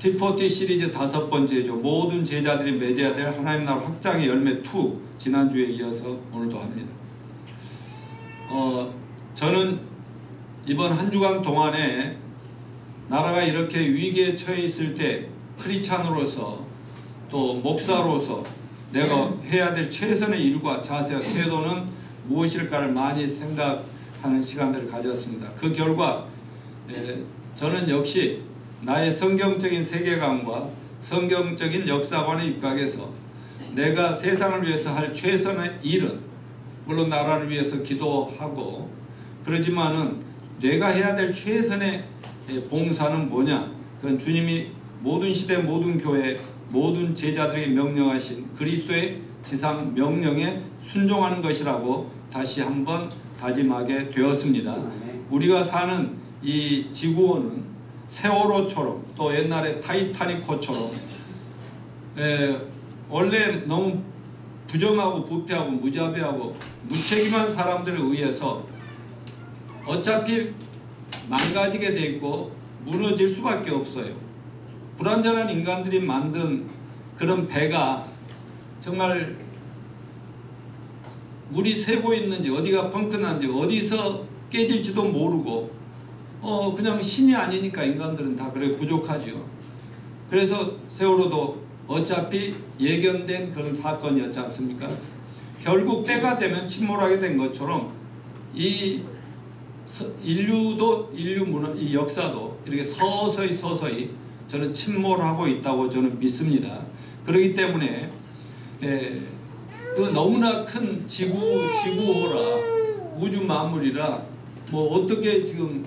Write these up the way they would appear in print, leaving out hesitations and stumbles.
T40 시리즈 5번째죠. 모든 제자들이 맺어야 될 하나님 나라 확장의 열매 2, 지난주에 이어서 오늘도 합니다. 저는 이번 한 주간 동안에 나라가 이렇게 위기에 처해 있을 때 크리스찬으로서 또 목사로서 내가 해야 될 최선의 일과 자세와 태도는 무엇일까를 많이 생각하는 시간들을 가졌습니다. 그 결과 저는 역시 나의 성경적인 세계관과 성경적인 역사관에 입각해서 내가 세상을 위해서 할 최선의 일은 물론 나라를 위해서 기도하고 그러지만은 내가 해야 될 최선의 봉사는 뭐냐? 그건 주님이 모든 시대 모든 교회 모든 제자들에게 명령하신 그리스도의 지상 명령에 순종하는 것이라고 다시 한번 다짐하게 되었습니다. 우리가 사는 이 지구온은 세월호처럼 또 옛날에 타이타닉호처럼 원래 너무 부정하고 부패하고 무자비하고 무책임한 사람들에 의해서 어차피 망가지게 돼 있고 무너질 수밖에 없어요. 불완전한 인간들이 만든 그런 배가 정말 물이 새고 있는지 어디가 펑크난지 어디서 깨질지도 모르고 그냥 신이 아니니까 인간들은 다 그래 부족하죠. 그래서 세월호도 어차피 예견된 그런 사건이었지 않습니까? 결국 때가 되면 침몰하게 된 것처럼 이 인류도 이 역사도 이렇게 서서히 저는 침몰하고 있다고 저는 믿습니다. 그렇기 때문에 그 너무나 큰 지구호라 우주 만물이라 뭐 어떻게 지금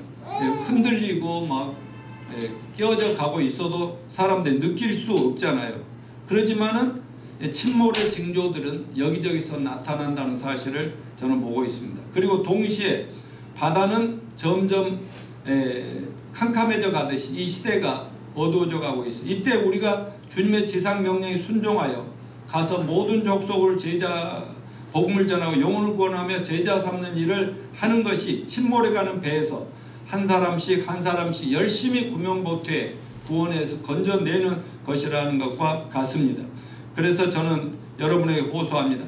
흔들리고 막 끼어져 가고 있어도 사람들이 느낄 수 없잖아요. 그렇지만은 침몰의 징조들은 여기저기서 나타난다는 사실을 저는 보고 있습니다. 그리고 동시에 바다는 점점 캄캄해져 가듯이 이 시대가 어두워져 가고 있어요. 이때 우리가 주님의 지상 명령에 순종하여 가서 모든 족속을 복음을 전하고 영혼을 구원하며 제자 삼는 일을 하는 것이 침몰해가는 배에서 한 사람씩 열심히 구명보트에 구원해서 건져내는 것이라는 것과 같습니다. 그래서 저는 여러분에게 호소합니다.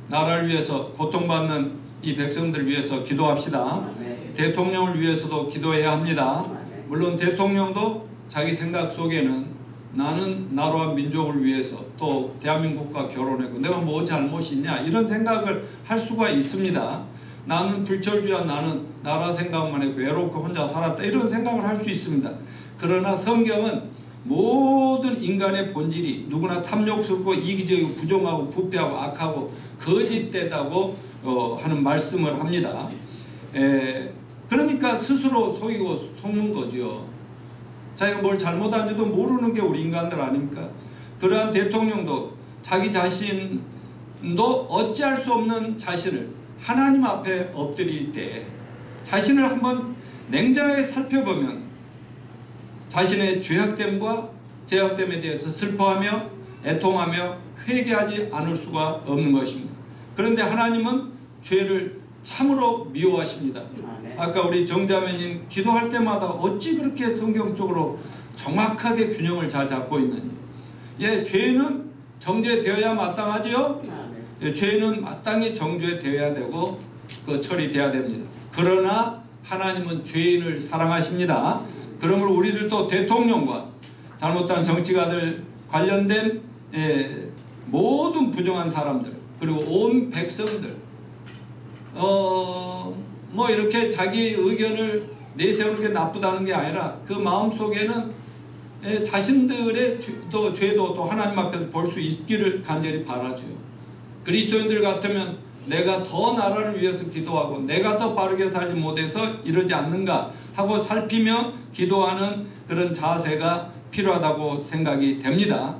나라를 위해서 고통받는 이 백성들을 위해서 기도합시다. 대통령을 위해서도 기도해야 합니다. 물론 대통령도 자기 생각 속에는 나는 나라와 민족을 위해서 또 대한민국과 결혼했고 내가 뭐 잘못이 있냐 이런 생각을 할 수가 있습니다. 나는 불철주야 나는 나라 생각만 했고 외롭고 혼자 살았다 이런 생각을 할 수 있습니다. 그러나 성경은 모든 인간의 본질이 누구나 탐욕스럽고 이기적이고 부정하고 부패하고 악하고 거짓되다고 하는 말씀을 합니다. 그러니까 스스로 속이고 속는 거죠. 자기가 뭘 잘못한지도 모르는 게 우리 인간들 아닙니까? 그러한 대통령도 자기 자신도 어찌할 수 없는 자신을 하나님 앞에 엎드릴 때 자신을 한번 냉정하게 살펴보면 자신의 죄악됨과 죄악됨에 대해서 슬퍼하며 애통하며 회개하지 않을 수가 없는 것입니다. 그런데 하나님은 죄를 참으로 미워하십니다. 아까 우리 정자매님 기도할 때마다 어찌 그렇게 성경적으로 정확하게 균형을 잘 잡고 있는지. 죄는 정죄되어야 마땅하지요. 죄는 마땅히 정죄되어야 되고 처리되어야 됩니다. 그러나 하나님은 죄인을 사랑하십니다. 그러므로 우리들도 대통령과 잘못한 정치가들 관련된 모든 부정한 사람들 그리고 온 백성들 뭐 이렇게 자기 의견을 내세우는 게 나쁘다는 게 아니라 그 마음속에는 자신들의 죄도 또 하나님 앞에서 볼 수 있기를 간절히 바라죠. 그리스도인들 같으면 내가 더 나라를 위해서 기도하고 내가 더 바르게 살지 못해서 이러지 않는가 하고 살피며 기도하는 그런 자세가 필요하다고 생각이 됩니다.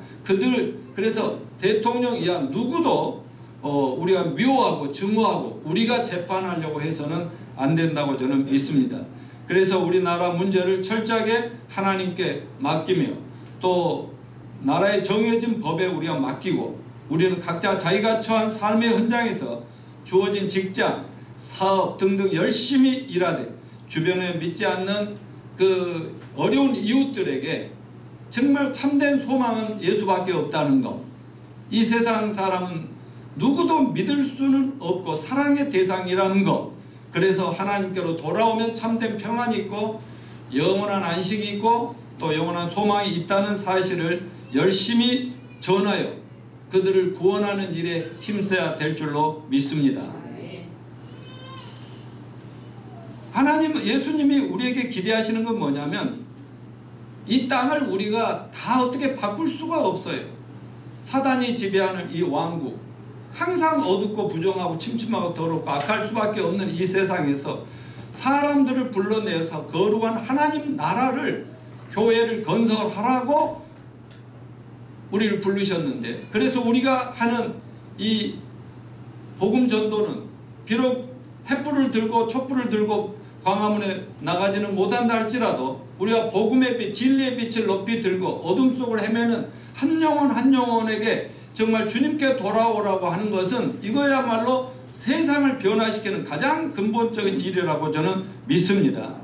그래서 대통령 이하 누구도 우리가 미워하고 증오하고 우리가 재판하려고 해서는 안 된다고 저는 믿습니다. 그래서 우리나라 문제를 철저하게 하나님께 맡기며 또 나라의 정해진 법에 우리가 맡기고 우리는 각자 자기가 처한 삶의 현장에서 주어진 직장, 사업 등등 열심히 일하되 주변에 믿지 않는 그 어려운 이웃들에게 정말 참된 소망은 예수밖에 없다는 것. 이 세상 사람은 누구도 믿을 수는 없고 사랑의 대상이라는 것. 그래서 하나님께로 돌아오면 참된 평안이 있고 영원한 안식이 있고 또 영원한 소망이 있다는 사실을 열심히 전하여 그들을 구원하는 일에 힘써야 될 줄로 믿습니다. 하나님, 예수님이 우리에게 기대하시는 건 뭐냐면 이 땅을 우리가 다 어떻게 바꿀 수가 없어요. 사단이 지배하는 이 왕국, 항상 어둡고 부정하고 침침하고 더럽고 악할 수밖에 없는 이 세상에서 사람들을 불러내서 거룩한 하나님 나라를, 교회를 건설하라고 우리를 부르셨는데, 그래서 우리가 하는 이 복음 전도는 비록 횃불을 들고 촛불을 들고 광화문에 나가지는 못한다 할지라도 우리가 복음의 빛, 진리의 빛을 높이 들고 어둠 속을 헤매는 한 영혼 한 영혼에게 정말 주님께 돌아오라고 하는 것은 이거야말로 세상을 변화시키는 가장 근본적인 일이라고 저는 믿습니다.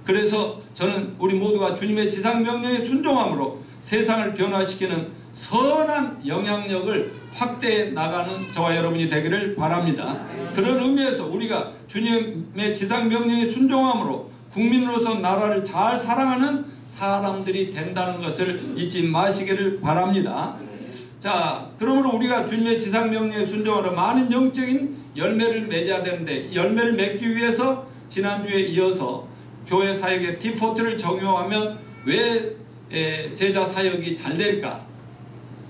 그래서 저는 우리 모두가 주님의 지상명령에 순종함으로 세상을 변화시키는 선한 영향력을 확대해 나가는 저와 여러분이 되기를 바랍니다. 그런 의미에서 우리가 주님의 지상명령에 순종함으로 국민으로서 나라를 잘 사랑하는 사람들이 된다는 것을 잊지 마시기를 바랍니다. 자, 그러므로 우리가 주님의 지상명령에 순종하러 많은 영적인 열매를 맺어야 되는데, 열매를 맺기 위해서 지난주에 이어서 교회 사역의 디포트를 적용하면 왜 제자 사역이 잘 될까?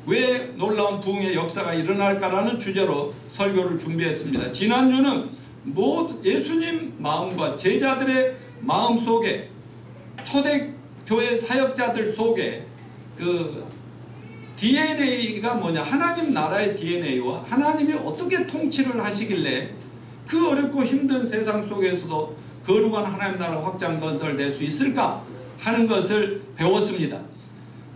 왜 놀라운 부흥의 역사가 일어날까라는 주제로 설교를 준비했습니다. 지난주는 예수님 마음과 제자들의 마음 속에, 초대교회 사역자들 속에 그 DNA가 뭐냐, 하나님 나라의 DNA와 하나님이 어떻게 통치를 하시길래 그 어렵고 힘든 세상 속에서도 거룩한 하나님 나라 확장 건설될 수 있을까 하는 것을 배웠습니다.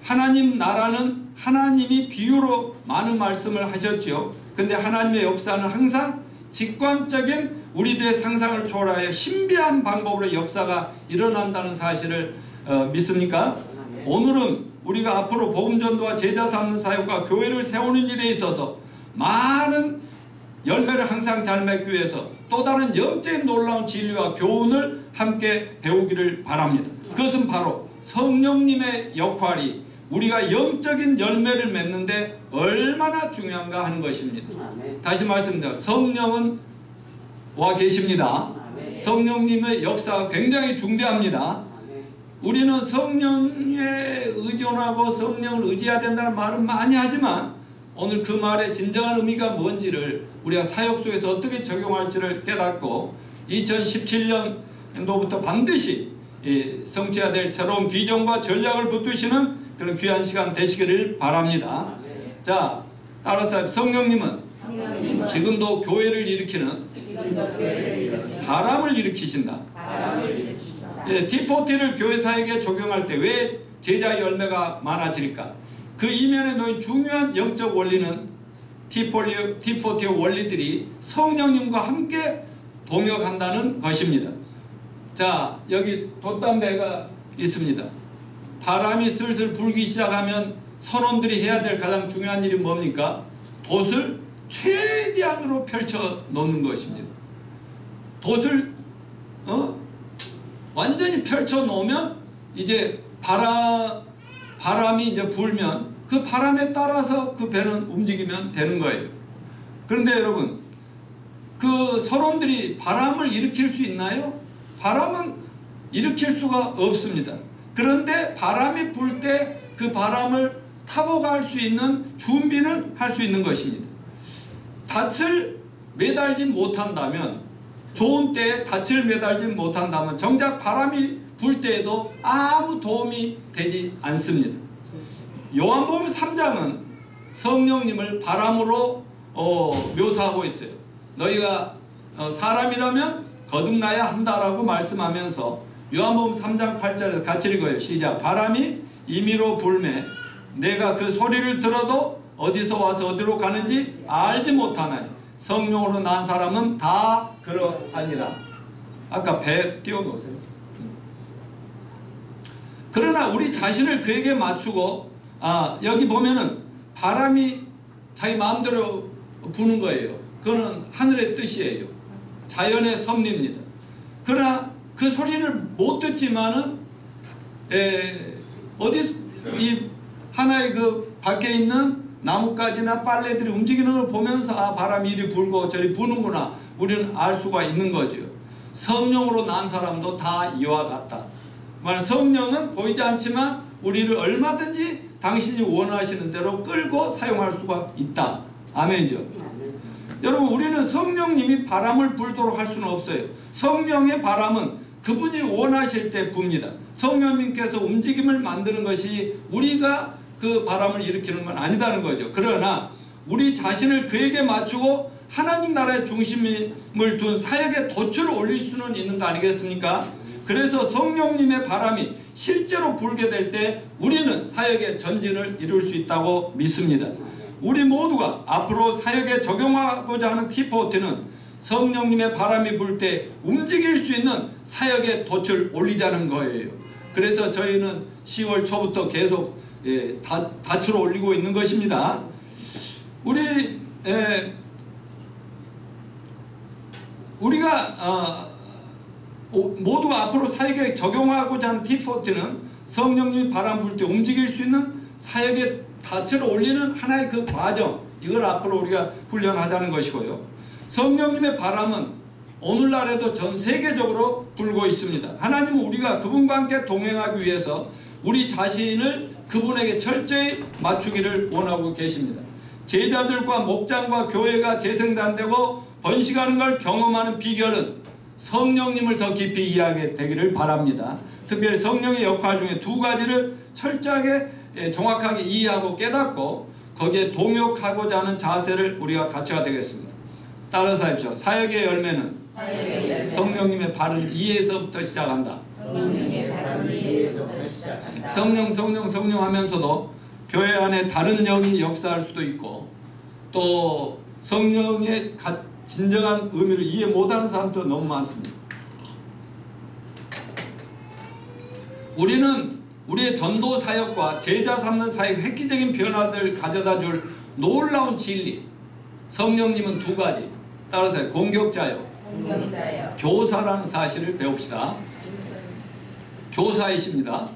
하나님 나라는 하나님이 비유로 많은 말씀을 하셨죠. 근데 하나님의 역사는 항상 직관적인 우리들의 상상을 초월하여 신비한 방법으로 역사가 일어난다는 사실을 믿습니까? 오늘은 우리가 앞으로 복음전도와 제자 삼는 사역과 교회를 세우는 일에 있어서 많은 열매를 항상 잘 맺기 위해서 또 다른 영적인 놀라운 진리와 교훈을 함께 배우기를 바랍니다. 그것은 바로 성령님의 역할이 우리가 영적인 열매를 맺는데 얼마나 중요한가 하는 것입니다. 다시 말씀드립니다. 성령은 와 계십니다. 성령님의 역사가 굉장히 중대합니다. 우리는 성령에 의존하고 성령을 의지해야 된다는 말은 많이 하지만 오늘 그 말의 진정한 의미가 뭔지를 우리가 사역 속에서 어떻게 적용할지를 깨닫고 2017년도부터 반드시 성취해야 될 새로운 비전과 전략을 붙드시는 그런 귀한 시간 되시기를 바랍니다. 자, 따라서 성령님은 지금도 교회를 일으키는 바람을 일으키신다. D40를 교회 사역에 적용할 때 왜 제자 열매가 많아질까? 그 이면에 놓인 중요한 영적 원리는 D40의 원리들이 성령님과 함께 동역한다는 것입니다. 자, 여기 돛담배가 있습니다. 바람이 슬슬 불기 시작하면 선원들이 해야 될 가장 중요한 일이 뭡니까? 돛을 최대한으로 펼쳐 놓는 것입니다. 돛을 완전히 펼쳐 놓으면 이제 바람이 이제 불면 그 바람에 따라서 그 배는 움직이면 되는 거예요. 그런데 여러분, 그 선원들이 바람을 일으킬 수 있나요? 바람은 일으킬 수가 없습니다. 그런데 바람이 불 때 그 바람을 타고 갈 수 있는 준비는 할 수 있는 것입니다. 닻을 매달지 못한다면, 좋은 때에 닻을 매달지 못한다면 정작 바람이 불 때에도 아무 도움이 되지 않습니다. 요한복음 3장은 성령님을 바람으로 묘사하고 있어요. 너희가 사람이라면 거듭나야 한다라고 말씀하면서 요한복음 3장 8절에서 같이 읽어요. 시작. 바람이 임의로 불매 내가 그 소리를 들어도 어디서 와서 어디로 가는지 알지 못하나니 성령으로 난 사람은 다 그러하니라. 아까 배 띄워놓으세요. 그러나 우리 자신을 그에게 맞추고 여기 보면은 바람이 자기 마음대로 부는 거예요. 그거는 하늘의 뜻이에요. 자연의 섭리입니다. 그러나 그 소리를 못 듣지만은 어디 이 하나의 그 밖에 있는 나뭇가지나 빨래들이 움직이는 걸 보면서 바람이 이리 불고 저리 부는구나 우리는 알 수가 있는 거죠. 성령으로 난 사람도 다 이와 같다. 성령은 보이지 않지만 우리를 얼마든지 당신이 원하시는 대로 끌고 사용할 수가 있다. 아멘이죠. 여러분 우리는 성령님이 바람을 불도록 할 수는 없어요. 성령의 바람은 그분이 원하실 때 붑니다. 성령님께서 움직임을 만드는 것이 우리가 그 바람을 일으키는 건 아니다는 거죠. 그러나 우리 자신을 그에게 맞추고 하나님 나라의 중심을 둔 사역의 돛을 올릴 수는 있는 거 아니겠습니까? 그래서 성령님의 바람이 실제로 불게 될 때 우리는 사역의 전진을 이룰 수 있다고 믿습니다. 우리 모두가 앞으로 사역에 적용하고자 하는 키포인트는 성령님의 바람이 불 때 움직일 수 있는 사역의 돛을 올리자는 거예요. 그래서 저희는 10월 초부터 계속 닻을 올리고 있는 것입니다. 우리가 모두가 앞으로 사역에 적용하고자 하는 키포인트는 성령님이 바람 불 때 움직일 수 있는 사역의 닻을 올리는 하나의 그 과정, 이걸 앞으로 우리가 훈련하자는 것이고요. 성령님의 바람은 오늘날에도 전 세계적으로 불고 있습니다. 하나님은 우리가 그분과 함께 동행하기 위해서 우리 자신을 그분에게 철저히 맞추기를 원하고 계십니다. 제자들과 목장과 교회가 재생단되고 번식하는 걸 경험하는 비결은 성령님을 더 깊이 이해하게 되기를 바랍니다. 특별히 성령의 역할 중에 두 가지를 철저하게 정확하게 이해하고 깨닫고 거기에 동역하고자 하는 자세를 우리가 갖춰야 되겠습니다. 따라서 하십시오. 사역의 열매는 성령님의 발을 이해에서부터 시작한다. 성령 하면서도 교회 안에 다른 영이 역사할 수도 있고 또 성령의 진정한 의미를 이해 못하는 사람도 너무 많습니다. 우리는 우리의 전도 사역과 제자 삼는 사역 획기적인 변화들을 가져다 줄 놀라운 진리, 성령님은 두 가지. 따라서 공격자요, 교사라는 사실을 배웁시다. 교사이십니다.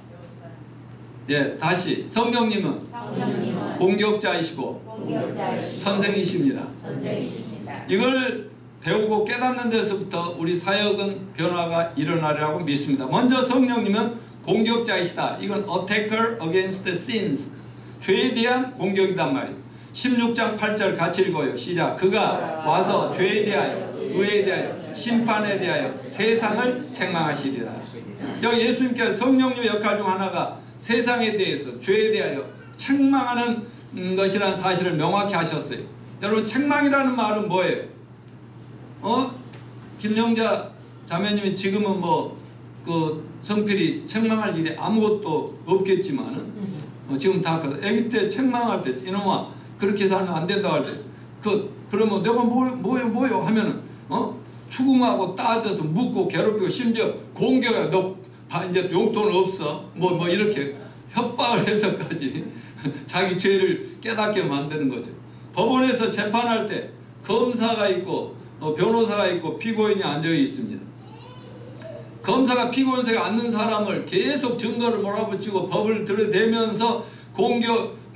다시 성령님은 공격자이시고 선생이십니다. 이걸 배우고 깨닫는 데서부터 우리 사역은 변화가 일어나리라고 믿습니다. 먼저 성령님은 공격자이시다. 이건 attacker against the sins, 죄에 대한 공격이단 말이에요. 16장 8절 같이 읽어요. 시작. 그가 와서 죄에 대하여 의에 대하여 심판에 대하여 세상을 책망하시리라. 여기 예수님께서 성령님의 역할 중 하나가 세상에 대해서 죄에 대하여 책망하는 것이라는 사실을 명확히 하셨어요. 여러분 책망이라는 말은 뭐예요? 김영자 자매님이 지금은 그 성필이 책망할 일이 아무것도 없겠지만은 지금 다 아기 때 책망할 때 이놈아 그렇게 살면 안 된다 할 때 그러면 내가 뭐요 하면은 추궁하고 따져서 묻고 괴롭히고 심지어 공격해. 너 이제 용돈 없어 뭐 이렇게 협박을 해서까지 자기 죄를 깨닫게 만드는 거죠. 법원에서 재판할 때 검사가 있고 변호사가 있고 피고인이 앉아 있습니다. 검사가 피고인석에 앉는 사람을 계속 증거를 몰아붙이고 법을 들여대면서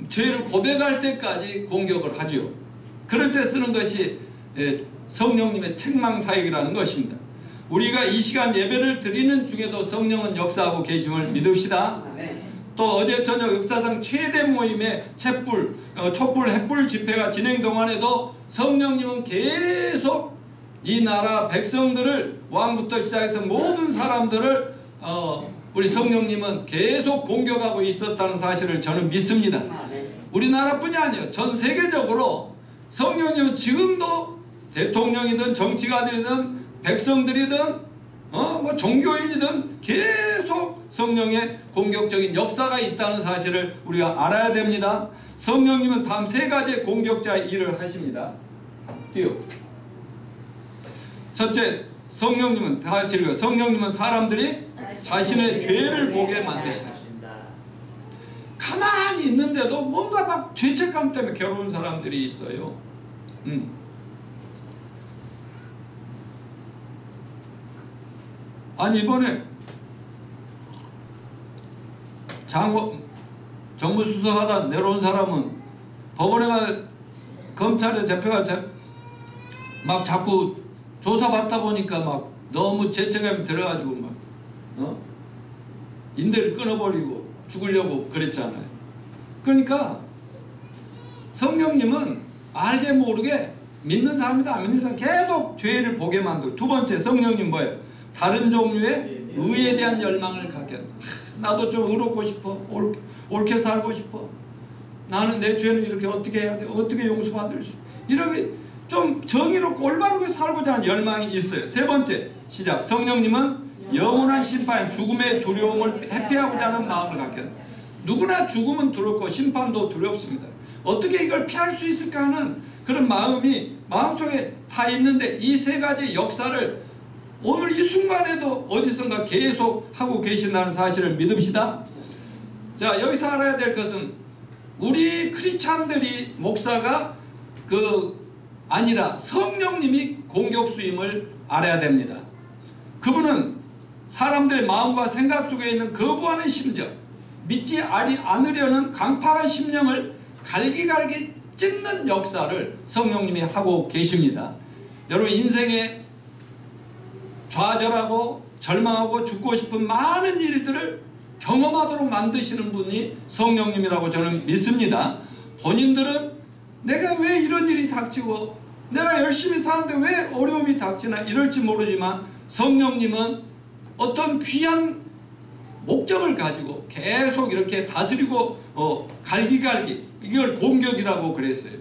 죄를 고백할 때까지 공격을 하죠. 그럴 때 쓰는 것이 성령님의 책망 사역이라는 것입니다. 우리가 이 시간 예배를 드리는 중에도 성령은 역사하고 계심을 믿읍시다. 또 어제 저녁 역사상 최대 모임의 촛불 횃불 집회가 진행 동안에도 성령님은 계속 이 나라 백성들을 왕부터 시작해서 모든 사람들을 우리 성령님은 계속 공격하고 있었다는 사실을 저는 믿습니다. 우리나라뿐이 아니에요. 전 세계적으로 성령님은 지금도 대통령이든 정치가들이든 백성들이든 종교인이든 계속 성령의 공격적인 역사가 있다는 사실을 우리가 알아야 됩니다. 성령님은 다음 세 가지의 공격자의 일을 하십니다. 첫째, 성령님은 다 같이 읽어요. 성령님은 사람들이 자신의 죄를 보게 만드시다. 가만히 있는데도 뭔가 막 죄책감 때문에 괴로운 사람들이 있어요. 아니 이번에 정무수석하다 내려온 사람은 법원에 검찰에 재표가 막 자꾸 조사받다 보니까 막 너무 죄책감이 들어가지고 막 인대를 끊어버리고 죽으려고 그랬잖아요. 그러니까 성령님은 알게 모르게 믿는 사람이다 안 믿는 사람 계속 죄를 보게 만들고, 두 번째 성령님 뭐예요? 다른 종류의 의에 대한 열망을 갖게 한다. 나도 좀 의롭고 싶어. 옳게 살고 싶어. 나는 내 죄는 이렇게 어떻게 해야 돼? 어떻게 용서받을 수? 이렇게 좀 정의롭고 올바르게 살고자 하는 열망이 있어요. 세 번째 시작. 성령님은 영원한 심판, 죽음의 두려움을 회피하고자 하는 마음을 갖게 한다. 누구나 죽음은 두렵고 심판도 두렵습니다. 어떻게 이걸 피할 수 있을까 하는 그런 마음이 마음속에 다 있는데, 이 세 가지 역사를 오늘 이 순간에도 어디선가 계속 하고 계신다는 사실을 믿읍시다. 자, 여기서 알아야 될 것은 우리 크리스찬들이 목사가 아니라 성령님이 공격수임을 알아야 됩니다. 그분은 사람들의 마음과 생각 속에 있는 거부하는 심정, 믿지 않으려는 강팍한 심령을 갈기갈기 찢는 역사를 성령님이 하고 계십니다. 여러분 인생에 좌절하고 절망하고 죽고 싶은 많은 일들을 경험하도록 만드시는 분이 성령님이라고 저는 믿습니다. 본인들은 내가 왜 이런 일이 닥치고 내가 열심히 사는데 왜 어려움이 닥치나 이럴지 모르지만, 성령님은 어떤 귀한 목적을 가지고 계속 이렇게 다스리고 갈기갈기, 이걸 공격이라고 그랬어요.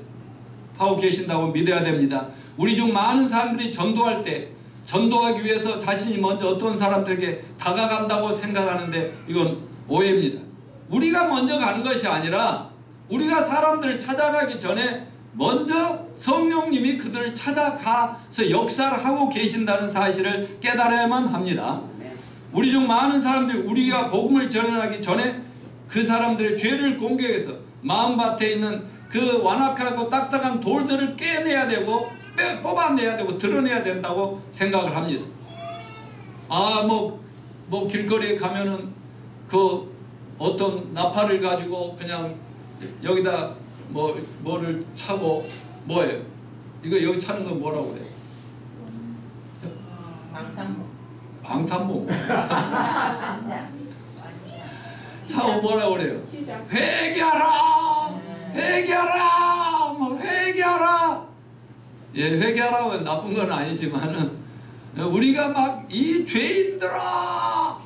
하고 계신다고 믿어야 됩니다. 우리 중 많은 사람들이 전도할 때 전도하기 위해서 자신이 먼저 어떤 사람들에게 다가간다고 생각하는데 이건 오해입니다. 우리가 먼저 가는 것이 아니라 우리가 사람들을 찾아가기 전에 먼저 성령님이 그들을 찾아가서 역사를 하고 계신다는 사실을 깨달아야만 합니다. 우리 중 많은 사람들이 우리가 복음을 전하기 전에 그 사람들의 죄를 공격해서 마음밭에 있는 그 완악하고 딱딱한 돌들을 깨내야 되고 뽑아내야 되고 드러내야 된다고 생각을 합니다. 뭐 길거리에 가면은 그 어떤 나팔을 가지고 그냥 여기다 뭐를 차고, 뭐예요? 이거 여기 차는 건 뭐라고 그래? 방탄복. 차고 뭐라고 그래요? 회개하라! 회개하라! 뭐 회개하라! 예, 회개하라고 나쁜 건 아니지만은 우리가 막 이 죄인들아,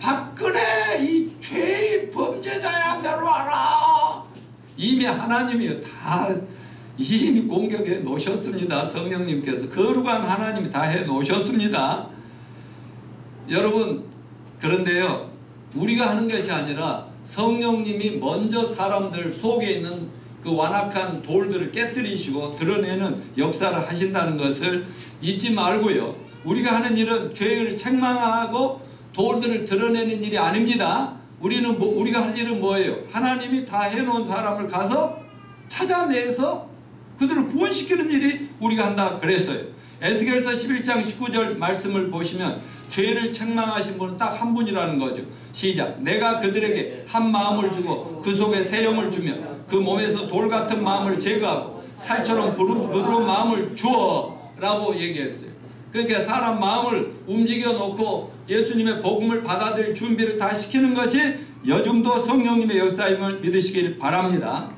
박근혜 이 죄의 범죄자야 내려와라. 이미 하나님이 다 이미 공격해 놓으셨습니다. 성령님께서 거룩한 하나님이 다 해 놓으셨습니다. 여러분, 그런데요, 우리가 하는 것이 아니라 성령님이 먼저 사람들 속에 있는 그 완악한 돌들을 깨뜨리시고 드러내는 역사를 하신다는 것을 잊지 말고요. 우리가 하는 일은 죄를 책망하고 돌들을 드러내는 일이 아닙니다. 우리가 할 일은 뭐예요? 하나님이 다 해놓은 사람을 가서 찾아내서 그들을 구원시키는 일이 우리가 한다 그랬어요. 에스겔서 11장 19절 말씀을 보시면 죄를 책망하신 분은 딱 한 분이라는 거죠. 시작. 내가 그들에게 한 마음을 주고 그 속에 새 영을 주며 그 몸에서 돌 같은 마음을 제거하고 살처럼 부드러운 마음을 주어 라고 얘기했어요. 그러니까 사람 마음을 움직여 놓고 예수님의 복음을 받아들일 준비를 다 시키는 것이 여중도 성령님의 역사임을 믿으시길 바랍니다.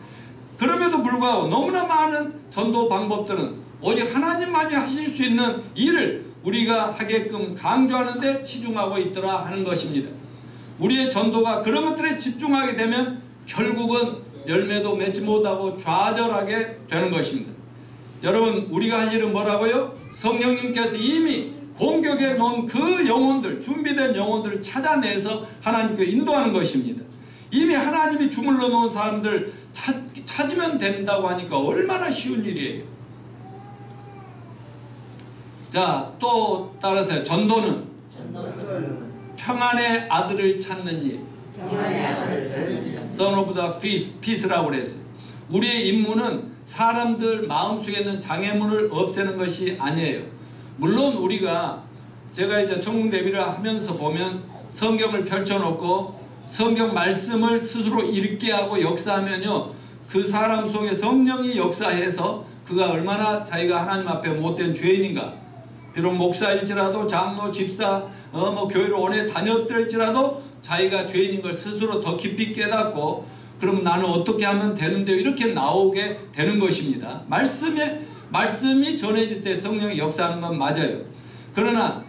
그럼에도 불구하고 너무나 많은 전도 방법들은 오직 하나님만이 하실 수 있는 일을 우리가 하게끔 강조하는 데 치중하고 있더라 하는 것입니다. 우리의 전도가 그런 것들에 집중하게 되면 결국은 열매도 맺지 못하고 좌절하게 되는 것입니다. 여러분, 우리가 할 일은 뭐라고요? 성령님께서 이미 공격해 놓은 그 영혼들, 준비된 영혼들을 찾아내서 하나님께 인도하는 것입니다. 이미 하나님이 주물러 놓은 사람들 찾으면 된다고 하니까 얼마나 쉬운 일이에요. 자, 또 따라서 전도는 평안의 아들을 찾는 일. Son of the Peace라고 그랬어요. 우리의 임무는 사람들 마음속에 있는 장애물을 없애는 것이 아니에요. 물론 우리가 제가 이제 전국 대비를 하면서 보면 성경을 펼쳐놓고 성경 말씀을 스스로 읽게 하고 역사하면요, 그 사람 속에 성령이 역사해서 그가 얼마나 자기가 하나님 앞에 못된 죄인인가, 비록 목사일지라도 장로, 집사, 교회를 오래 다녔을지라도 자기가 죄인인 걸 스스로 더 깊이 깨닫고, 그럼 나는 어떻게 하면 되는데요, 이렇게 나오게 되는 것입니다. 말씀이 전해질 때 성령이 역사하는 건 맞아요. 그러나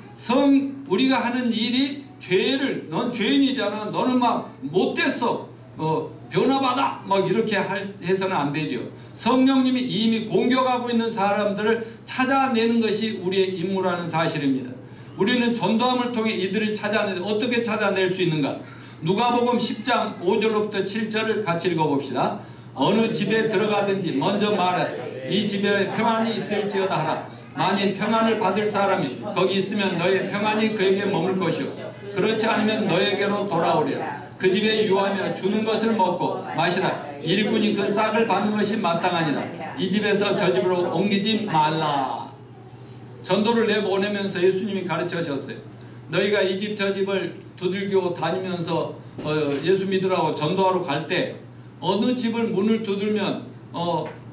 우리가 하는 일이 죄를, 넌 죄인이잖아, 너는 막 못됐어, 변화받아, 막 이렇게 해서는 안 되죠. 성령님이 이미 공격하고 있는 사람들을 찾아내는 것이 우리의 임무라는 사실입니다. 우리는 전도함을 통해 이들을 어떻게 찾아낼 수 있는가? 누가복음 10장 5절부터 7절을 같이 읽어봅시다. 어느 집에 들어가든지 먼저 말하라. 이 집에 평안이 있을지어다 하라. 만일 평안을 받을 사람이 거기 있으면 너의 평안이 그에게 머물 것이요, 그렇지 않으면 너에게로 돌아오리라. 그 집에 유하며 주는 것을 먹고 마시라. 일꾼이 그 싹을 받는 것이 마땅하니라. 이 집에서 저 집으로 옮기지 말라. 전도를 내보내면서 예수님이 가르치셨어요. 너희가 이 집 저 집을 두들겨 다니면서 예수 믿으라고 전도하러 갈 때 어느 집을 문을 두들면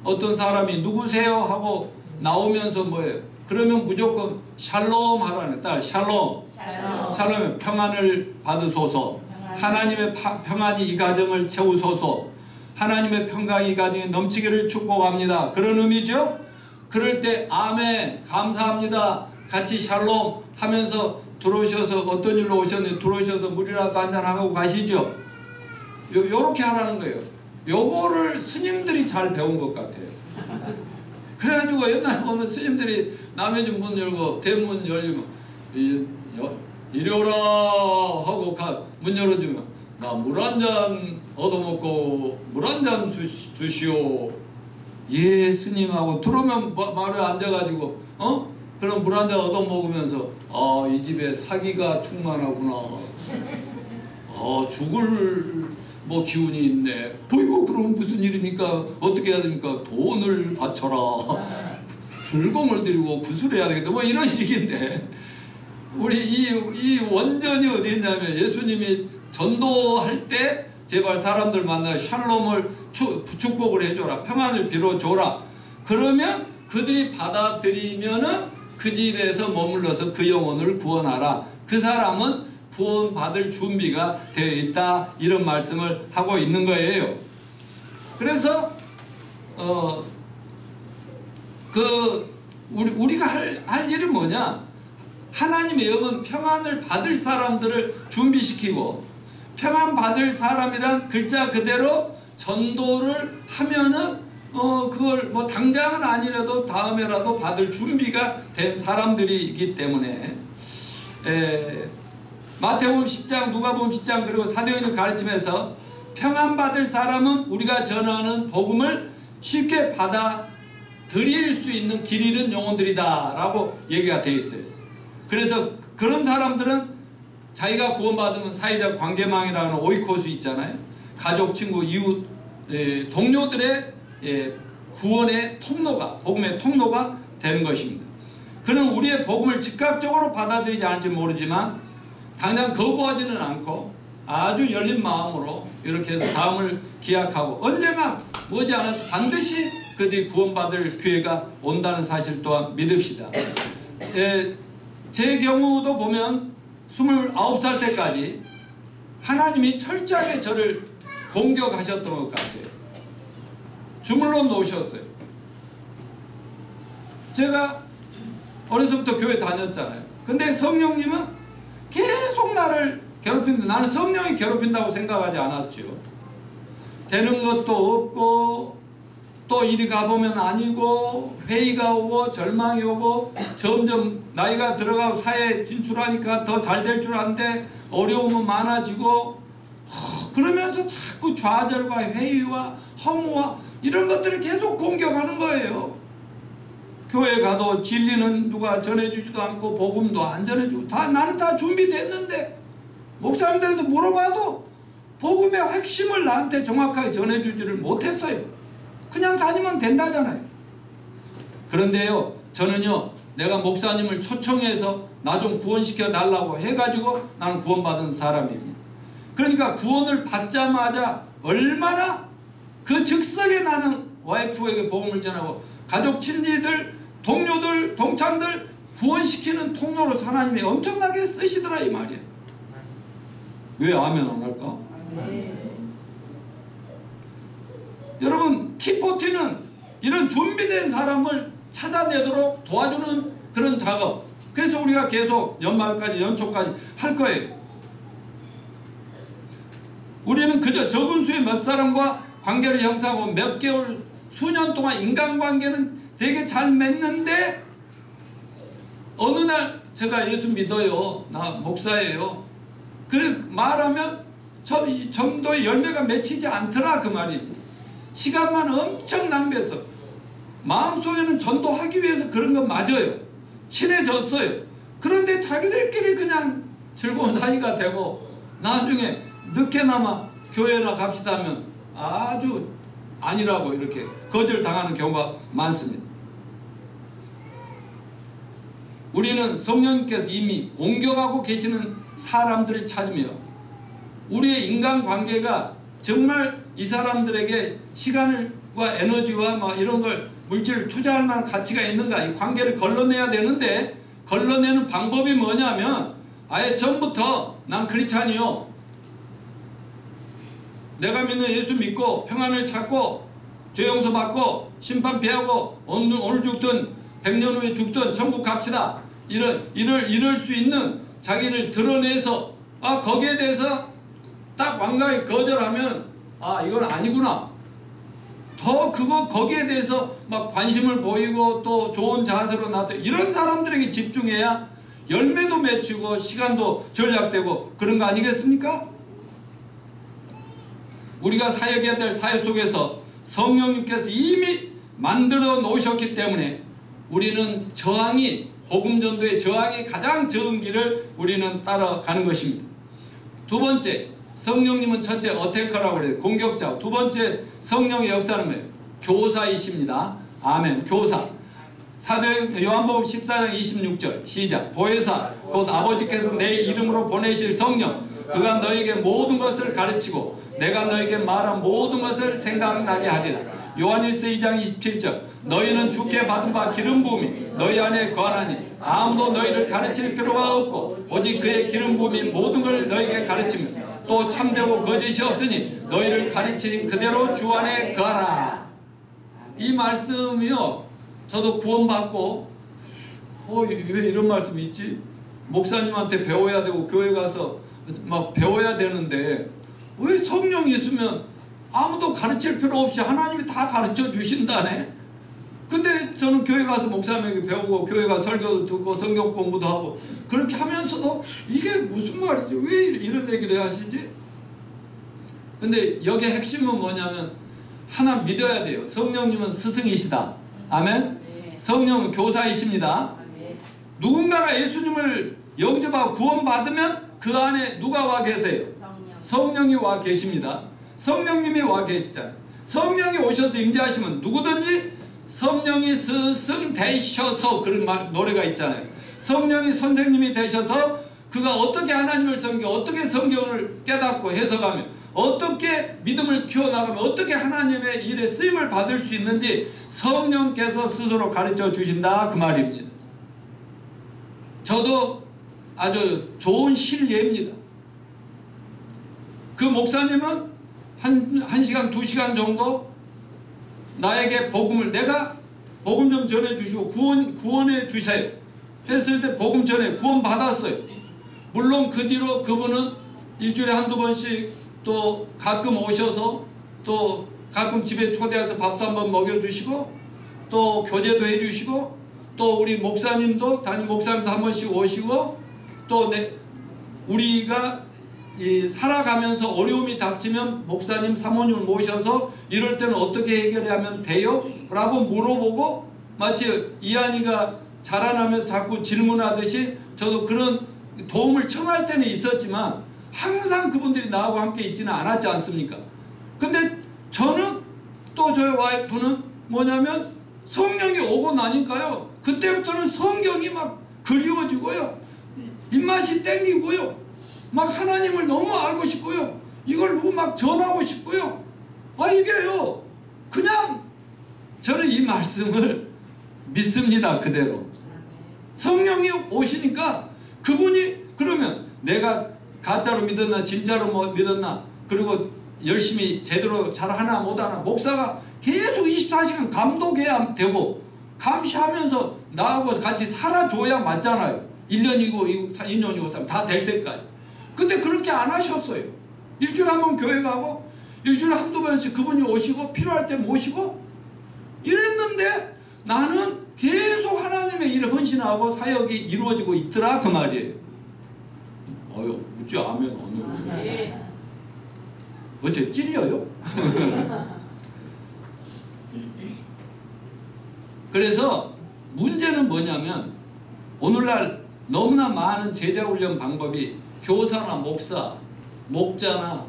어떤 사람이 누구세요 하고 나오면서 뭐예요? 그러면 무조건 샬롬 하라는 딸, 샬롬. 샬롬, 평안을 받으소서. 하나님의 평안이 이 가정을 채우소서. 하나님의 평강이 이 가정에 넘치기를 축복합니다. 그런 의미죠. 그럴 때 아멘, 감사합니다, 같이 샬롬 하면서 들어오셔서, 어떤 일로 오셨는데 들어오셔서 물이라도 한잔하고 가시죠. 요렇게 하라는 거예요. 요거를 스님들이 잘 배운 것 같아요. 그래가지고 옛날에 보면 스님들이 남의 집 문 열고 대문 열리면 이리 오라 하고 문 열어주면 나 물 한 잔 얻어먹고 물 한 잔 주시오. 예 스님하고 들어오면 마루에 앉아가지고 그럼 물 한 잔 얻어먹으면서 이 집에 사기가 충만하구나, 죽을 기운이 있네. 이거 그럼 무슨 일입니까? 어떻게 해야 됩니까? 돈을 바쳐라, 불공을 드리고 구슬해야 되겠다, 이런 식인데, 우리 이 원전이 어디 있냐면, 예수님이 전도할 때 제발 사람들 만나 샬롬을 축복을 해줘라, 평안을 빌어줘라. 그러면 그들이 받아들이면은 그 집에서 머물러서 그 영혼을 구원하라. 그 사람은 구원받을 준비가 되어 있다, 이런 말씀을 하고 있는 거예요. 그래서 우리가 할 일은 뭐냐? 하나님의 영은 평안을 받을 사람들을 준비시키고, 평안 받을 사람이란 글자 그대로 전도를 하면은 그걸 당장은 아니라도 다음에라도 받을 준비가 된 사람들이기 때문에, 마태복음 10장, 누가복음 10장, 그리고 사도행전 가르침에서 평안 받을 사람은 우리가 전하는 복음을 쉽게 받아들일 수 있는 길 잃은 영혼들이다 라고 얘기가 되어 있어요. 그래서 그런 사람들은 자기가 구원받으면 사회적 관계망이라는 오이코스 있잖아요. 가족, 친구, 이웃, 동료들의 구원의 통로가, 복음의 통로가 되는 것입니다. 그는 우리의 복음을 즉각적으로 받아들이지 않을지 모르지만 당장 거부하지는 않고 아주 열린 마음으로 이렇게 해서 다음을 기약하고 언젠가 머지않아서 반드시 그들이 구원받을 기회가 온다는 사실 또한 믿읍시다. 제 경우도 보면 29살 때까지 하나님이 철저하게 저를 공격하셨던 것 같아요. 주물러 놓으셨어요. 제가 어려서부터 교회 다녔잖아요. 근데 성령님은 계속 나를 괴롭히는데 나는 성령이 괴롭힌다고 생각하지 않았죠. 되는 것도 없고 또 이리 가보면 아니고 회의가 오고 절망이 오고 점점 나이가 들어가고 사회에 진출하니까 더 잘 될 줄 아는데 어려움은 많아지고 그러면서 자꾸 좌절과 회의와 허무와 이런 것들을 계속 공격하는 거예요. 교회 가도 진리는 누가 전해주지도 않고 복음도 안 전해주고 나는 다 준비됐는데 목사님들도 물어봐도 복음의 핵심을 나한테 정확하게 전해주지를 못했어요. 그냥 다니면 된다잖아요. 그런데요, 저는요, 내가 목사님을 초청해서 나 좀 구원시켜 달라고 해가지고 나는 구원받은 사람입니다. 그러니까 구원을 받자마자 얼마나 그 즉석에 나는 와이프에게 복음을 전하고 가족 친지들, 동료들, 동창들 구원시키는 통로로 하나님이 엄청나게 쓰시더라 이 말이에요. 왜 아멘 안 할까? 여러분, 키포티는 이런 준비된 사람을 찾아내도록 도와주는 그런 작업. 그래서 우리가 계속 연말까지 연초까지 할 거예요. 우리는 그저 적은 수의 몇 사람과 관계를 형성하고 몇 개월, 수년 동안 인간관계는 되게 잘 맺는데 어느 날 제가 예수 믿어요. 나 목사예요. 그래 말하면 전도의 열매가 맺히지 않더라 그 말입니다. 시간만 엄청 낭비했어. 마음속에는 전도하기 위해서 그런 건 맞아요. 친해졌어요. 그런데 자기들끼리 그냥 즐거운 사이가 되고 나중에 늦게나마 교회나 갑시다 하면 아주 아니라고 이렇게 거절당하는 경우가 많습니다. 우리는 성령님께서 이미 공격하고 계시는 사람들을 찾으며 우리의 인간관계가 정말 이 사람들에게 시간과 에너지와 뭐 이런 걸 물질을 투자할 만한 가치가 있는가, 이 관계를 걸러내야 되는데 걸러내는 방법이 뭐냐면 아예 전부터 난 크리스찬이요, 내가 믿는 예수 믿고 평안을 찾고 죄 용서 받고 심판 피하고 오늘 죽든 100년 후에 죽든 천국 갑시다, 이럴 수 있는 자기를 드러내서 거기에 대해서 딱 완강히 거절하면 이건 아니구나, 더 거기에 대해서 막 관심을 보이고 또 좋은 자세로 나도 이런 사람들에게 집중해야 열매도 맺히고 시간도 절약되고 그런 거 아니겠습니까? 우리가 사역해야 될 사역 속에서 성령님께서 이미 만들어 놓으셨기 때문에 우리는 복음 전도의 저항이 가장 적은 길을 우리는 따라가는 것입니다. 두 번째, 성령님은 첫째 어테커라고 그래요. 공격자. 두 번째, 성령의 역사는 뭐예요? 교사이십니다. 아멘. 교사. 사도 요한복음 14장 26절 시작. 보혜사 곧 아버지께서 내 이름으로 보내실 성령, 그가 너에게 모든 것을 가르치고 내가 너에게 말한 모든 것을 생각나게 하리라. 요한일서 2장 27절 너희는 주께 받은 바 기름 부음이 너희 안에 거하나니 아무도 너희를 가르칠 필요가 없고 오직 그의 기름 부음이 모든 걸 너희에게 가르치며 또 참되고 거짓이 없으니 너희를 가르치신 그대로 주 안에 거하라. 이 말씀이요, 저도 구원받고 왜 이런 말씀이 있지? 목사님한테 배워야 되고 교회 가서 막 배워야 되는데 왜 성령이 있으면 아무도 가르칠 필요 없이 하나님이 다 가르쳐 주신다네? 근데 저는 교회 가서 목사님에게 배우고 교회 가서 설교도 듣고 성경 공부도 하고 그렇게 하면서도 이게 무슨 말이지? 왜 이런 얘기를 하시지? 근데 여기의 핵심은 뭐냐면 하나 믿어야 돼요. 성령님은 스승이시다. 아멘? 성령은 교사이십니다. 누군가가 예수님을 영접하고 구원받으면 그 안에 누가 와 계세요? 성령이 와 계십니다. 성령님이 와 계시다. 성령이 오셔서 임재하시면 누구든지 성령이 스승 되셔서 그런 노래가 있잖아요. 성령이 선생님이 되셔서 그가 어떻게 하나님을 섬기고 어떻게 성경을 깨닫고 해석하며 어떻게 믿음을 키워나가며 어떻게 하나님의 일에 쓰임을 받을 수 있는지 성령께서 스스로 가르쳐 주신다 그 말입니다. 저도 아주 좋은 실례입니다. 그 목사님은 한 시간, 2시간 정도 나에게 내가 복음 좀 전해주시고 구원해 주세요 했을 때 복음 전해 구원 받았어요. 물론 그 뒤로 그분은 일주일에 한두 번씩 또 가끔 오셔서 또 가끔 집에 초대해서 밥도 한번 먹여주시고 또 교제도 해주시고 또 우리 목사님도 담임 목사님도 한 번씩 오시고 또 우리가 살아가면서 어려움이 닥치면 목사님 사모님을 모셔서 이럴 때는 어떻게 해결하면 돼요? 라고 물어보고 마치 이한이가 자라나면서 자꾸 질문하듯이 저도 그런 도움을 청할 때는 있었지만 항상 그분들이 나하고 함께 있지는 않았지 않습니까? 근데 저는 또 저희 와이프는 뭐냐면 성령이 오고 나니까요, 그때부터는 성경이 막 그리워지고요, 입맛이 땡기고요, 막 하나님을 너무 알고 싶고요, 이걸 누구 막 전하고 싶고요. 이게요, 그냥 저는 이 말씀을 믿습니다. 그대로 성령이 오시니까 그분이, 그러면 내가 가짜로 믿었나 진짜로 믿었나, 그리고 열심히 제대로 잘하나 못하나, 목사가 계속 24시간 감독해야 되고 감시하면서 나하고 같이 살아줘야 맞잖아요. 1년이고 2년이고 다 될 때까지. 근데 그렇게 안 하셨어요. 일주일에 한 번 교회 가고 일주일에 한두 번씩 그분이 오시고 필요할 때 모시고 이랬는데 나는 계속 하나님의 일에 헌신하고 사역이 이루어지고 있더라, 그 말이에요. 어찌 아멘 오늘 어째 찔려요? 그래서 문제는 뭐냐면 오늘날 너무나 많은 제자훈련 방법이 교사나 목사, 목자나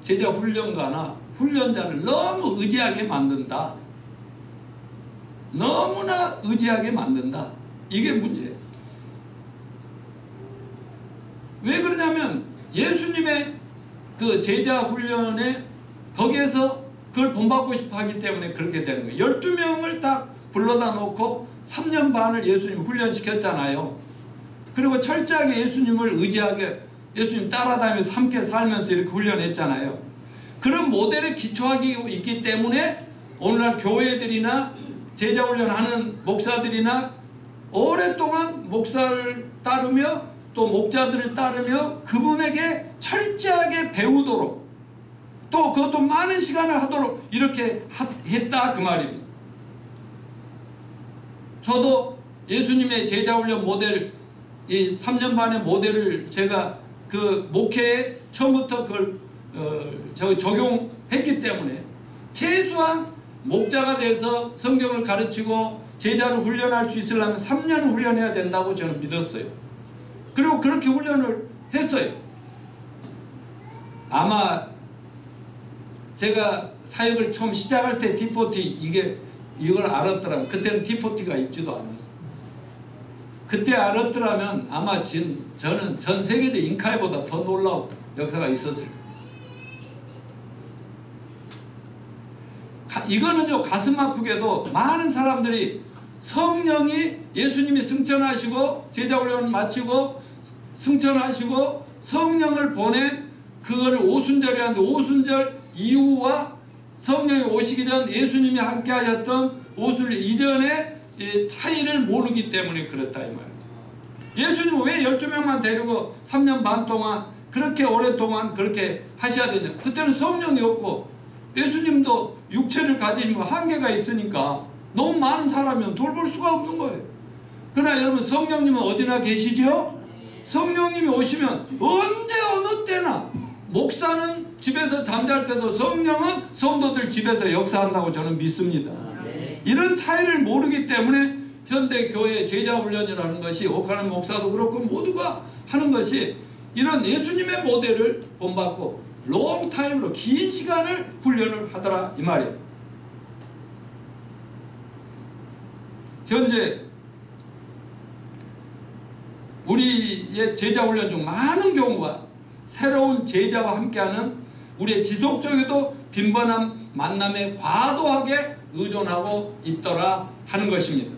제자훈련가나 훈련자를 너무 의지하게 만든다. 너무나 의지하게 만든다. 이게 문제예요. 왜 그러냐면 예수님의 그 제자훈련에 거기에서 그걸 본받고 싶어 하기 때문에 그렇게 되는 거예요. 12명을 딱 불러다 놓고 3년 반을 예수님 훈련시켰잖아요. 그리고 철저하게 예수님을 의지하게 예수님 따라다니면서 함께 살면서 이렇게 훈련했잖아요. 그런 모델에 기초하기 있기 때문에 오늘날 교회들이나 제자훈련하는 목사들이나 오랫동안 목사를 따르며 또 목자들을 따르며 그분에게 철저하게 배우도록, 또 그것도 많은 시간을 하도록 이렇게 했다, 그 말입니다. 저도 예수님의 제자훈련 모델, 이 3년 반의 모델을 제가 그 목회에 처음부터 그걸 적용했기 때문에 최소한 목자가 돼서 성경을 가르치고 제자를 훈련할 수 있으려면 3년을 훈련해야 된다고 저는 믿었어요. 그리고 그렇게 훈련을 했어요. 아마 제가 사역을 처음 시작할 때 D40 이걸 알았더라면, 그때는 D40가 있지도 않았어요. 그때 알았더라면 아마 저는 전 세계적 인카이보다 더 놀라운 역사가 있었을 거예요. 이거는요, 가슴 아프게도 많은 사람들이 성령이, 예수님이 승천하시고 제자훈련을 마치고 승천하시고 성령을 보낸 그거를 오순절이라는데, 오순절 이후와 성령이 오시기 전 예수님이 함께 하셨던 오순절 이전의 차이를 모르기 때문에 그렇다, 이 말이에요. 예수님은 왜 12명만 데리고 3년 반 동안 그렇게 오랫동안 그렇게 하셔야 되냐? 그때는 성령이 없고 예수님도 육체를 가진 한계가 있으니까 너무 많은 사람이면 돌볼 수가 없는 거예요. 그러나 여러분, 성령님은 어디나 계시죠? 성령님이 오시면 언제 어느 때나, 목사는 집에서 잠잘 때도 성령은 성도들 집에서 역사한다고 저는 믿습니다. 이런 차이를 모르기 때문에 현대 교회 제자훈련이라는 것이, 옥하는 목사도 그렇고 모두가 하는 것이 이런 예수님의 모델을 본받고 롱타임으로 긴 시간을 훈련을 하더라, 이 말이에요. 현재 우리의 제자훈련 중 많은 경우가 새로운 제자와 함께하는 우리의 지속적이고 빈번한 만남에 과도하게 의존하고 있더라 하는 것입니다.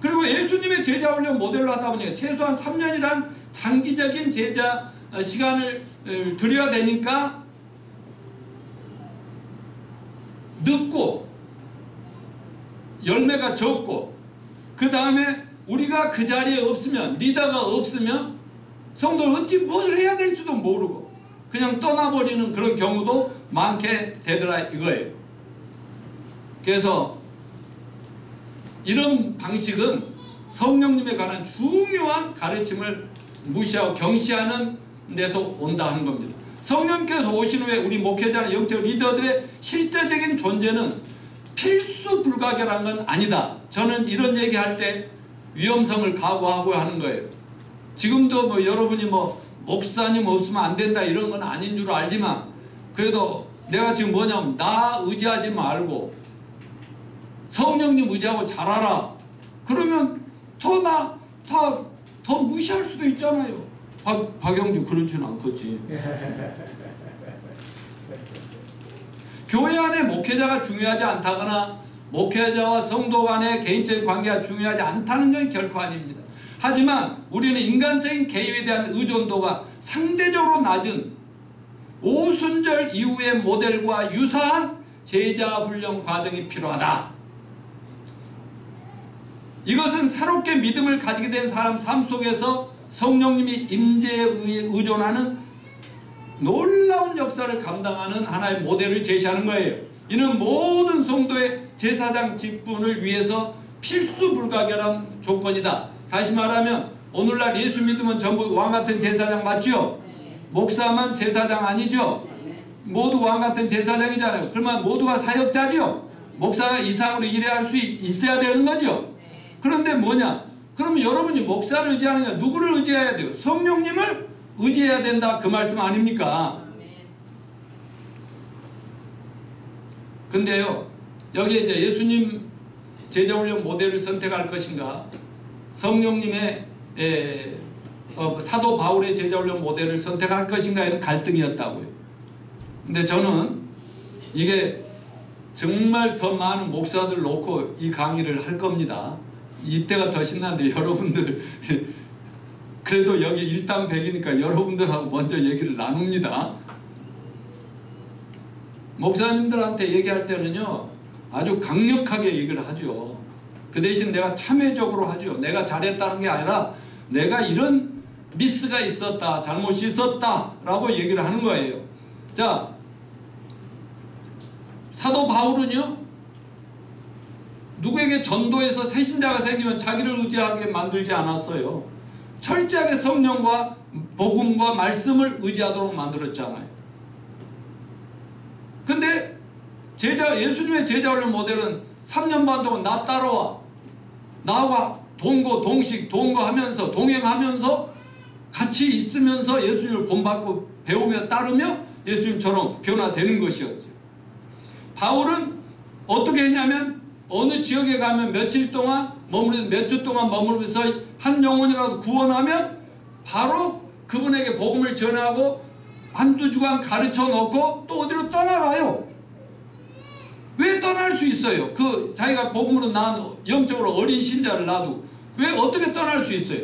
그리고 예수님의 제자훈련 모델로 하다 보니까 최소한 3년이란 장기적인 제자 시간을 들여야 되니까 늦고 열매가 적고, 그 다음에 우리가 그 자리에 없으면, 리더가 없으면 성도를 어찌 무엇을 해야 될지도 모르고 그냥 떠나버리는 그런 경우도 많게 되더라, 이거예요. 그래서 이런 방식은 성령님에 관한 중요한 가르침을 무시하고 경시하는 데서 온다 하는 겁니다. 성령께서 오신 후에 우리 목회자나 영적 리더들의 실제적인 존재는 필수 불가결한 건 아니다. 저는 이런 얘기할 때 위험성을 각오하고 하는 거예요. 지금도 여러분이 목사님 없으면 안 된다 이런 건 아닌 줄 알지만 그래도 내가 지금 뭐냐면 나 의지하지 말고 성령님 의지하고 잘하라. 그러면 더 무시할 수도 있잖아요. 박영주 그렇지는 않겠지. 교회 안에 목회자가 중요하지 않다거나 목회자와 성도 간의 개인적인 관계가 중요하지 않다는 건 결코 아닙니다. 하지만 우리는 인간적인 개입에 대한 의존도가 상대적으로 낮은 오순절 이후의 모델과 유사한 제자 훈련 과정이 필요하다. 이것은 새롭게 믿음을 가지게 된 사람 삶 속에서 성령님이 임재에 의존하는 놀라운 역사를 감당하는 하나의 모델을 제시하는 거예요. 이는 모든 성도의 제사장 직분을 위해서 필수 불가결한 조건이다. 다시 말하면 오늘날 예수 믿으면 전부 왕같은 제사장 맞죠? 목사만 제사장 아니죠? 모두 왕같은 제사장이잖아요. 그러면 모두가 사역자죠? 목사가 이상으로 일해야 할 수 있어야 되는 거죠? 그런데 뭐냐? 그러면 여러분이 목사를 의지하느냐? 누구를 의지해야 돼요? 성령님을 의지해야 된다. 그 말씀 아닙니까? 근데요, 여기에 이제 예수님 제자훈련 모델을 선택할 것인가? 성령님의 사도 바울의 제자훈련 모델을 선택할 것인가? 이런 갈등이었다고요. 근데 저는 이게 정말 더 많은 목사들 놓고 이 강의를 할 겁니다. 이때가 더 신난데 여러분들 그래도 여기 일당백이니까 여러분들하고 먼저 얘기를 나눕니다. 목사님들한테 얘기할 때는요 아주 강력하게 얘기를 하죠. 그 대신 내가 참회적으로 하죠. 내가 잘했다는 게 아니라 내가 이런 미스가 있었다, 잘못이 있었다 라고 얘기를 하는 거예요. 자, 사도 바울은요 누구에게 전도해서 새신자가 생기면 자기를 의지하게 만들지 않았어요. 철저하게 성령과 복음과 말씀을 의지하도록 만들었잖아요. 근데 예수님의 제자훈련 모델은 3년 반 동안 나 따라와. 나와 동행하면서 같이 있으면서 예수님을 본받고 배우며 따르며 예수님처럼 변화되는 것이었죠. 바울은 어떻게 했냐면 어느 지역에 가면 몇 주 동안 머무르면서 한 영혼이라도 구원하면 바로 그분에게 복음을 전하고 한두 주간 가르쳐 놓고 또 어디로 떠나가요. 왜 떠날 수 있어요? 자기가 복음으로 낳은 영적으로 어린 신자를 놔두고 왜 어떻게 떠날 수 있어요?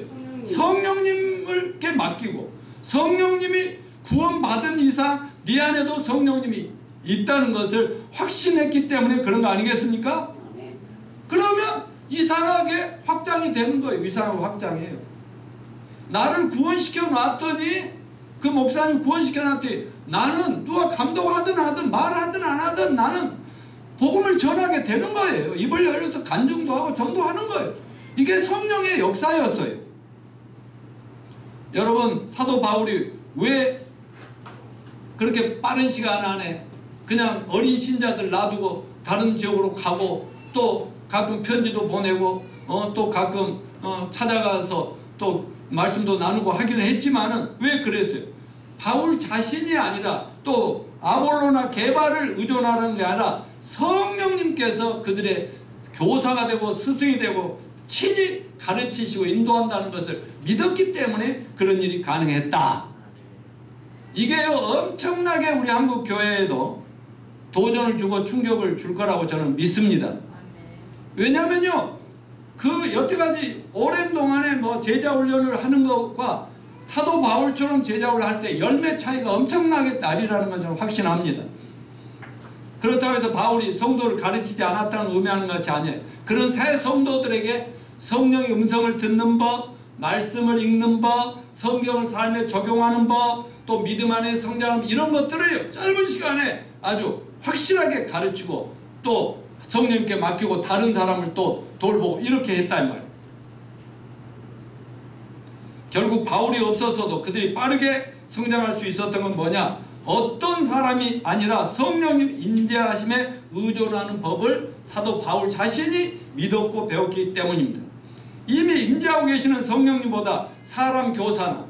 성령님께 맡기고 성령님이 구원받은 이상 네 안에도 성령님이 있다는 것을 확신했기 때문에 그런 거 아니겠습니까? 그러면 이상하게 확장이 되는 거예요. 이상하게 확장해요. 나를 구원시켜 놨더니 그 목사님 구원시켜 놨더니 나는 누가 감동하든 하든 말하든 안 하든 나는 복음을 전하게 되는 거예요. 입을 열려서 간증도 하고 전도하는 거예요. 이게 성령의 역사였어요. 여러분 사도 바울이 왜 그렇게 빠른 시간 안에 그냥 어린 신자들 놔두고 다른 지역으로 가고 또 가끔 편지도 보내고 또 가끔 찾아가서 또 말씀도 나누고 하기는 했지만은 왜 그랬어요? 바울 자신이 아니라 또 아볼로나 게바를 의존하는 게 아니라 성령님께서 그들의 교사가 되고 스승이 되고 친히 가르치시고 인도한다는 것을 믿었기 때문에 그런 일이 가능했다. 이게요 엄청나게 우리 한국 교회에도 도전을 주고 충격을 줄 거라고 저는 믿습니다. 왜냐면요 여태까지 오랜 동안에 제자훈련을 하는 것과 사도 바울처럼 제자훈련을 할 때 열매 차이가 엄청나게 나리라는 걸 저는 확신합니다. 그렇다고 해서 바울이 성도를 가르치지 않았다는 의미하는 것이 아니에요. 그런 새 성도들에게 성령의 음성을 듣는 법, 말씀을 읽는 법, 성경을 삶에 적용하는 법, 또 믿음 안에 성장하는 이런 것들을 짧은 시간에 아주 확실하게 가르치고 또 성령님께 맡기고 다른 사람을 또 돌보고 이렇게 했다 이 말이에요. 결국 바울이 없었어도 그들이 빠르게 성장할 수 있었던 건 뭐냐? 어떤 사람이 아니라 성령님 인재하심에 의존하는 법을 사도 바울 자신이 믿었고 배웠기 때문입니다. 이미 인재하고 계시는 성령님보다 사람 교사나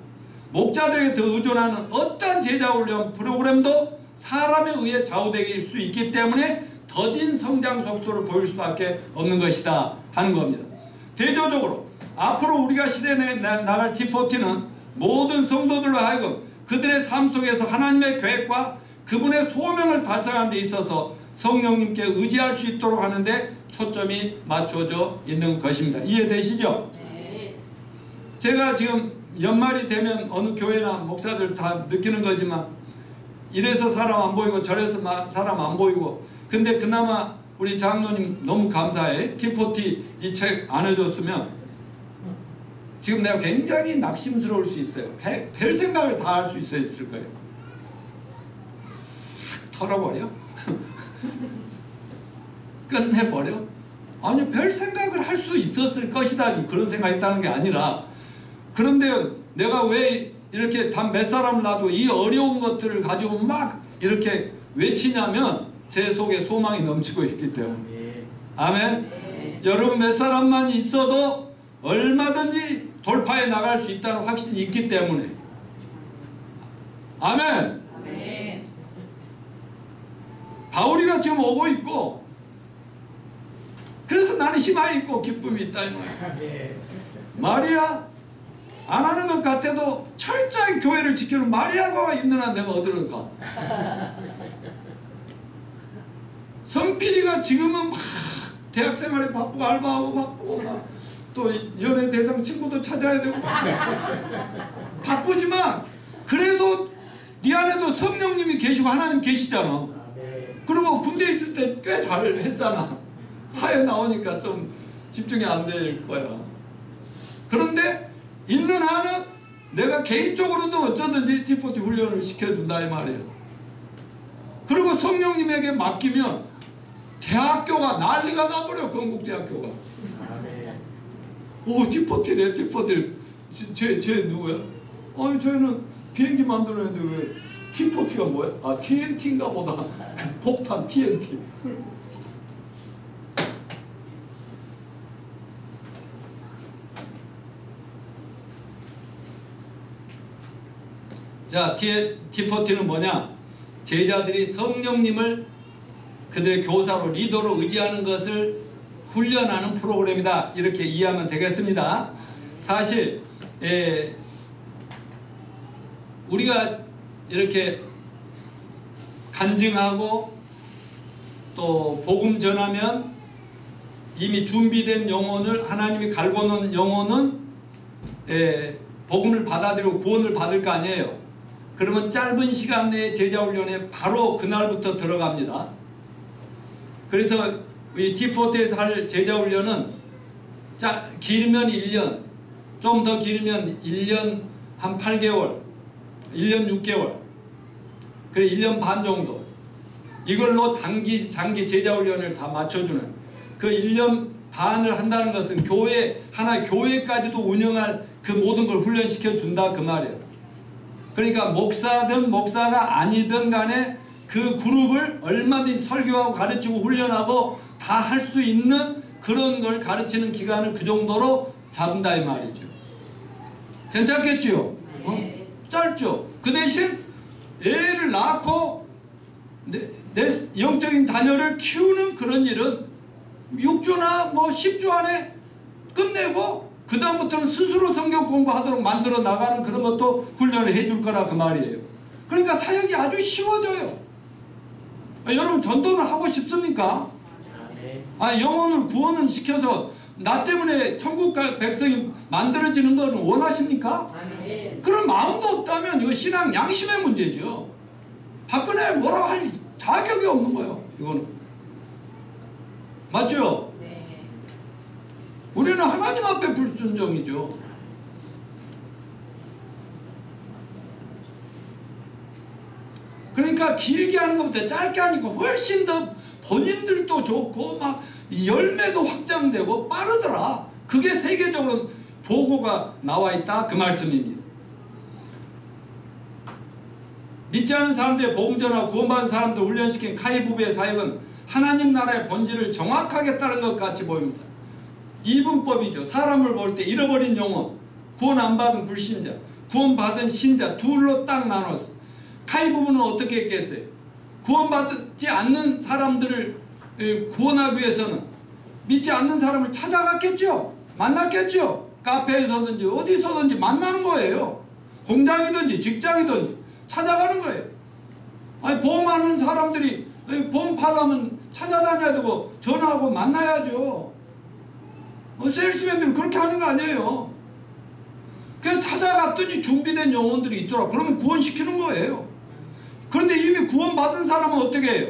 목자들에게 더 의존하는 어떤 제자훈련 프로그램도 사람에 의해 좌우될 수 있기 때문에 더딘 성장 속도를 보일 수밖에 없는 것이다 하는 겁니다. 대조적으로 앞으로 우리가 실현해 나갈 T40는 모든 성도들로 하여금 그들의 삶 속에서 하나님의 계획과 그분의 소명을 달성하는 데 있어서 성령님께 의지할 수 있도록 하는데 초점이 맞춰져 있는 것입니다. 이해되시죠? 네. 제가 지금 연말이 되면 어느 교회나 목사들 다 느끼는 거지만 이래서 사람 안 보이고 저래서 사람 안 보이고, 근데 그나마 우리 장로님 너무 감사해. T40 이 책 안 해줬으면 지금 내가 굉장히 낙심스러울 수 있어요. 별 생각을 다 할 수 있을 거예요. 털어버려? 끝내버려? 아니, 별 생각을 할 수 있었을 것이다, 그런 생각이 있다는 게 아니라, 그런데 내가 왜 이렇게 단 몇 사람을 놔도 이 어려운 것들을 가지고 막 이렇게 외치냐면 제 속에 소망이 넘치고 있기 때문에. 아멘. 네. 여러분 몇 사람만 있어도 얼마든지 돌파해 나갈 수 있다는 확신이 있기 때문에. 아멘. 아멘. 바울이가 지금 오고 있고, 그래서 나는 희망이 있고 기쁨이 있다 이 말이야. 마리아 안 하는 것 같아도 철저히 교회를 지키는 마리아가 있는 한 내가 어디로 가? 성필이가 지금은 막 대학생활에 바쁘고 알바하고 바쁘고 또 연예 대상 친구도 찾아야 되고 바쁘지만 그래도 네 안에도 성령님이 계시고 하나님 계시잖아. 그리고 군대에 있을 때 꽤 잘했잖아. 사회 나오니까 좀 집중이 안 될 거야. 그런데 있는 한은 내가 개인적으로도 어쩌든지 T40 훈련을 시켜준다 이 말이에요. 그리고 성령님에게 맡기면 대학교가 난리가 나버려. 건국대학교가. 오, T40네. T40. 쟤 누구야? 아니, 저희는 비행기 만들었는데 왜 T40가 뭐야? 아, TNT인가 보다. 그 폭탄 TNT. 자, T40는 뭐냐? 제자들이 성령님을 그들의 교사로, 리더로 의지하는 것을 훈련하는 프로그램이다. 이렇게 이해하면 되겠습니다. 사실 우리가 이렇게 간증하고 또 복음 전하면 이미 준비된 영혼을, 하나님이 갈고 놓은 영혼은 복음을 받아들이고 구원을 받을 거 아니에요. 그러면 짧은 시간 내에 제자훈련에 바로 그날부터 들어갑니다. 그래서 이 T40에서 할 제자훈련은 길면 1년, 좀 더 길면 1년 한 8개월, 1년 6개월, 그래 1년 반 정도, 이걸로 장기 제자훈련을 다 맞춰주는, 그 1년 반을 한다는 것은 하나의 교회까지도 운영할 그 모든 걸 훈련시켜 준다 그 말이에요. 그러니까 목사든 목사가 아니든 간에 그 그룹을 얼마든지 설교하고 가르치고 훈련하고 다 할 수 있는 그런 걸 가르치는 기간을 그 정도로 잡는다 이 말이죠. 괜찮겠죠? 짧죠? 그 대신 애를 낳고 내 영적인 자녀를 키우는 그런 일은 6주나 뭐 10주 안에 끝내고 그 다음부터는 스스로 성경 공부하도록 만들어 나가는 그런 것도 훈련을 해줄 거라 그 말이에요. 그러니까 사역이 아주 쉬워져요. 여러분 전도를 하고 싶습니까? 영혼을 구원을 시켜서 나 때문에 천국 백성이 만들어지는 것은 원하십니까? 그런 마음도 없다면 이거 신앙 양심의 문제죠. 박근혜 뭐라고 할 자격이 없는 거예요. 이거는 맞죠? 우리는 하나님 앞에 불순종이죠. 그러니까 길게 하는 것보다 짧게 하니까 훨씬 더 본인들도 좋고 막 열매도 확장되고 빠르더라. 그게 세계적으로 보고가 나와 있다 그 말씀입니다. 믿지 않은 사람들의 복음 전하고 구원받은 사람들 훈련시킨 카이부의 사역은 하나님 나라의 본질을 정확하게 따른 것 같이 보입니다. 이분법이죠. 사람을 볼 때 잃어버린 영혼, 구원 안 받은 불신자, 구원받은 신자 둘로 딱 나눴어. 카이 부분은 어떻게 했겠어요? 구원받지 않는 사람들을 구원하기 위해서는 믿지 않는 사람을 찾아갔겠죠. 만났겠죠. 카페에서든지 어디서든지 만나는 거예요. 공장이든지 직장이든지 찾아가는 거예요. 아니 보험하는 사람들이 보험 팔려면 찾아다녀야 되고 전화하고 만나야죠. 세일스맨들은 그렇게 하는 거 아니에요. 그래서 찾아갔더니 준비된 영혼들이 있더라. 그러면 구원시키는 거예요. 그런데 이미 구원받은 사람은 어떻게 해요?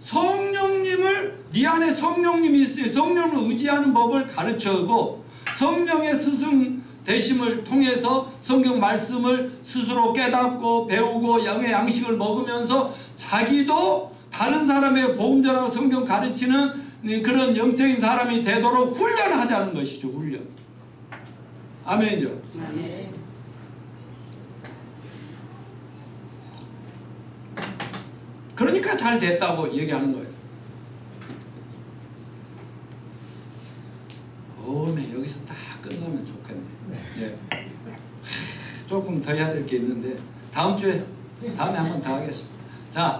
성령님을, 네 안에 성령님이 있어요. 성령을 의지하는 법을 가르쳐주고 성령의 스승 되심을 통해서 성경 말씀을 스스로 깨닫고 배우고 영의 양식을 먹으면서 자기도 다른 사람의 복음 전하고 성경 가르치는 그런 영적인 사람이 되도록 훈련하자는 것이죠. 훈련. 아멘이죠. 네. 그러니까 잘 됐다고 얘기하는 거예요. 오메 여기서 딱 끝나면 좋겠네. 예. 조금 더 해야 될 게 있는데 다음에 한 번 더 하겠습니다. 자.